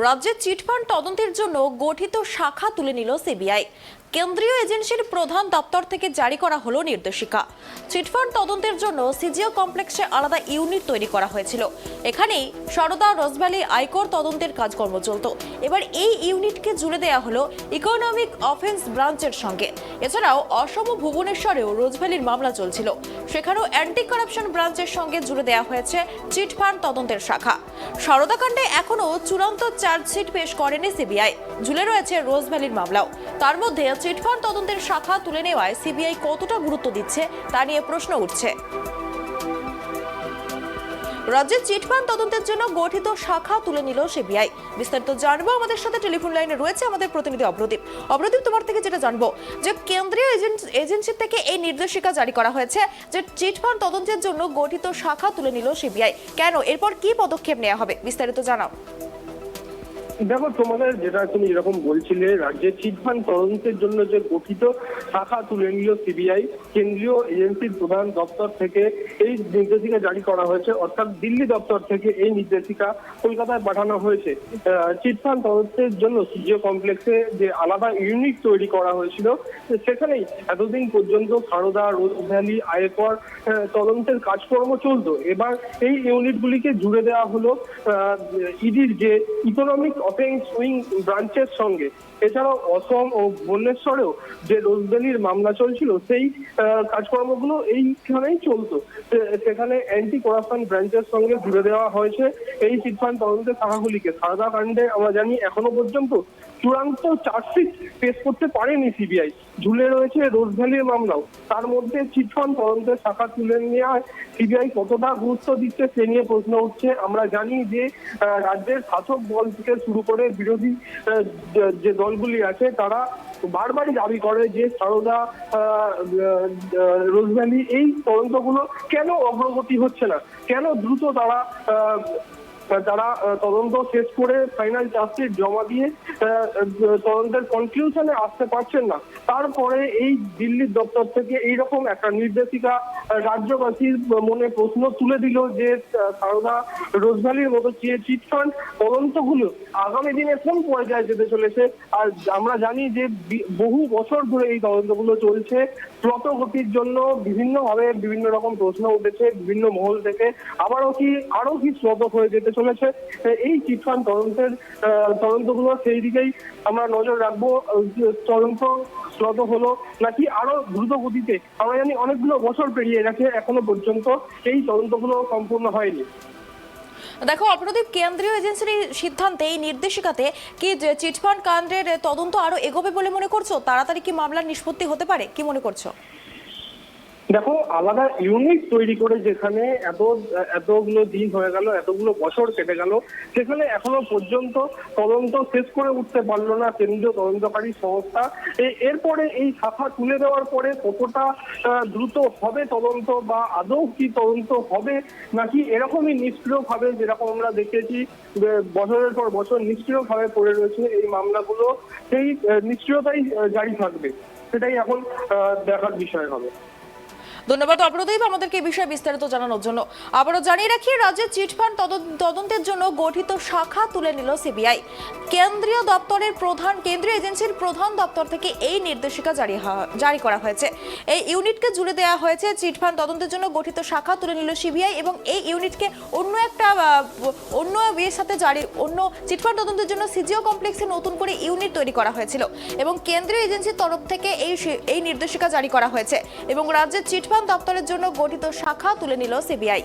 রাজ্যে চিটফান্ড তদন্তের জন্য গঠিত শাখা তুলে নিল সিবিআই। কেন্দ্রীয় এজেন্সির প্রধান দপ্তর থেকে জারি করা হলো নির্দেশিকা। চিটফান্ড তদন্তের জন্য সিজিও কমপ্লেক্সে আলাদা ইউনিট তৈরি করা হয়েছিল। এখানেই সারদা রোজভ্যালি আয়কর তদন্তের কাজকর্ম চলত। এবার এই ইউনিটকে জুড়ে দেওয়া হলো ইকোনমিক অফেন্স ব্রাঞ্চের সঙ্গে। এছাড়াও অসম ভুবনেশ্বরেও রোজভ্যালির মামলা চলছিল, সেখানেও অ্যান্টি কারাপশন ব্রাঞ্চের সঙ্গে জুড়ে দেওয়া হয়েছে চিটফান্ড তদন্তের শাখা। সারদা কাণ্ডে এখনো চূড়ান্ত চার্জশিট পেশ করেনি সিবিআই, ঝুলে রয়েছে রোজভ্যালির মামলাও। তার মধ্যে চিটফান্ড তদন্তের শাখা তুলে নেওয়ায় সিবিআই কতটা গুরুত্ব দিচ্ছে তা নিয়ে প্রশ্ন উঠছে। রাজ্যে চিটফান্ড তদন্তের জন্য গঠিত শাখা তুলে নিল সিবিআই। বিস্তারিত জানবো, আমাদের সাথে টেলিফোন লাইনে রয়েছে আমাদের প্রতিনিধি অভ্রদীপ। অভ্রদীপ, তোমার থেকে যেটা জানবো যে কেন্দ্রীয় এজেন্সি থেকে এই নির্দেশিকা জারি করা হয়েছে যে চিটফান্ড তদন্তের জন্য গঠিত শাখা তুলে নিল সিবিআই, কেন, এরপর কি পদক্ষেপ নেওয়া হবে, বিস্তারিত জানাও। দেখো, তোমাদের যেটা তুমি যেরকম বলছিলে, রাজ্যের চিটফান্ড তদন্তের জন্য যে গঠিত শাখা তুলে নিল সিবিআই, কেন্দ্রীয় এজেন্সির প্রধান দপ্তর থেকে এই নির্দেশিকা জারি করা হয়েছে, অর্থাৎ দিল্লি দপ্তর থেকে এই নির্দেশিকা কলকাতায় পাঠানো হয়েছে। চিটফান্ড তদন্তের জন্য সিজিও কমপ্লেক্সে যে আলাদা ইউনিট তৈরি করা হয়েছিল, সেখানেই এতদিন পর্যন্ত সারদা, রোজভ্যালি, আয়কর তদন্তের কাজকর্ম চলতো। এবার এই ইউনিটগুলিকে জুড়ে দেওয়া হলো ইডির যে ইকোনমিক অফেন্স উইং ব্রাঞ্চের সঙ্গে। এছাড়াও অসম ও ভুবনেশ্বরেও যে রোজভ্যালির মামলা চলছিল, সেই কাজকর্মগুলো এইখানেই চলতো। সেখানে অ্যান্টি করাপশন ব্রাঞ্চের সঙ্গে জুড়ে দেওয়া হয়েছে এই চিটফান্ড তদন্তের শাখাগুলিকে। সারদা কাণ্ডে আমরা জানি এখনো পর্যন্ত চূড়ান্ত চার্জশিট পেশ করতে পারেনি সিবিআই, ঝুলে রয়েছে রোজভ্যালির মামলাও। তার মধ্যে চিটফান্ড তদন্তের শাখা তুলে নেওয়ায় সিবিআই কতটা গুরুত্ব দিচ্ছে সে নিয়ে প্রশ্ন উঠছে। আমরা জানি যে রাজ্যের শাসক দল থেকে শুরু করে বিরোধী যে দলগুলি আছে, তারা বারবারই দাবি করে যে সারদা, রোজভ্যালি এই তদন্তগুলো কেন অগ্রগতি হচ্ছে না, কেন দ্রুত তারা তদন্ত শেষ করে ফাইনাল চার্জশিট জমা দিয়ে তদন্তের কনক্লুশনে আসতে পারছেন না। তারপরে এই দিল্লির দপ্তর থেকে এইরকম একটা নির্দেশিকা রাজ্যবাসীর মনে প্রশ্ন তুলে দিল যে সারদা, রোজভ্যালির মতো চিটফান্ড তদন্তগুলো আগামী দিনে কোন পর্যায়ে যেতে চলেছে। আর আমরা জানি যে বহু বছর ধরে এই তদন্তগুলো চলছে, দ্রুত গতির জন্য বিভিন্নভাবে বিভিন্ন রকম প্রশ্ন উঠেছে বিভিন্ন মহল থেকে। আরো কি স্রোত হয়ে যেতে চলেছে এই চিটফান্ড তদন্তগুলো, সেই দিকেই আমরা নজর রাখবো। তদন্ত স্রোত হলো নাকি আরো দ্রুত গতিতে, আমরা জানি অনেকগুলো বছর পেরিয়ে গেছে, এখনো পর্যন্ত এই তদন্তগুলো সম্পূর্ণ হয়নি। দেখো অপরাধী, কেন্দ্রীয় এজেন্সির সিদ্ধান্তে, এই নির্দেশিকাতে কি চিটফান্ড কাণ্ডের তদন্ত আরো এগোবে বলে মনে করছো? তাড়াতাড়ি কি মামলার নিষ্পত্তি হতে পারে, কি মনে করছো? দেখো, আলাদা ইউনিট তৈরি করে যেখানে এতগুলো দিন হয়ে গেল, এতগুলো বছর কেটে গেল, সেখানে এখনো পর্যন্ত তদন্ত শেষ করে উঠতে পারলো না কেন্দ্রীয় তদন্তকারী সংস্থা। এরপরে এই শাখা তুলে দেওয়ার পরে কতটা দ্রুত হবে তদন্ত, বা আদৌ কি তদন্ত হবে, নাকি এরকমই নিষ্ক্রিয়ভাবে, যেরকম আমরা দেখেছি বছরের পর বছর নিষ্ক্রিয়ভাবে পড়ে রয়েছে এই মামলাগুলো, সেই নিষ্ক্রিয়তাই জারি থাকবে, সেটাই এখন দেখার বিষয় হবে। ধন্যবাদ অপরাধীপ আমাদেরকে এই বিষয়ে বিস্তারিত জানানোর জন্য। আবারও জানিয়ে রাখি, রাজ্যে চিটফান্ড তদন্তের জন্য গঠিত শাখা তুলে নিল সিবিআই। কেন্দ্রীয় এজেন্সির প্রধান দপ্তর থেকে এই নির্দেশিকা জারি করা হয়েছে। এই ইউনিটকে জুড়ে দেওয়া হয়েছে। চিটফান্ড তদন্তের জন্য গঠিত শাখা তুলে নিল সিবিআই এবং এই ইউনিটকে অন্য চিটফান্ড তদন্তের জন্য সিজিও কমপ্লেক্সে নতুন করে ইউনিট তৈরি করা হয়েছিল এবং কেন্দ্রীয় এজেন্সির তরফ থেকে এই নির্দেশিকা জারি করা হয়েছে এবং রাজ্যের চিটফান্ড দপ্তরের জন্য গঠিত শাখা তুলে নিল সিবিআই।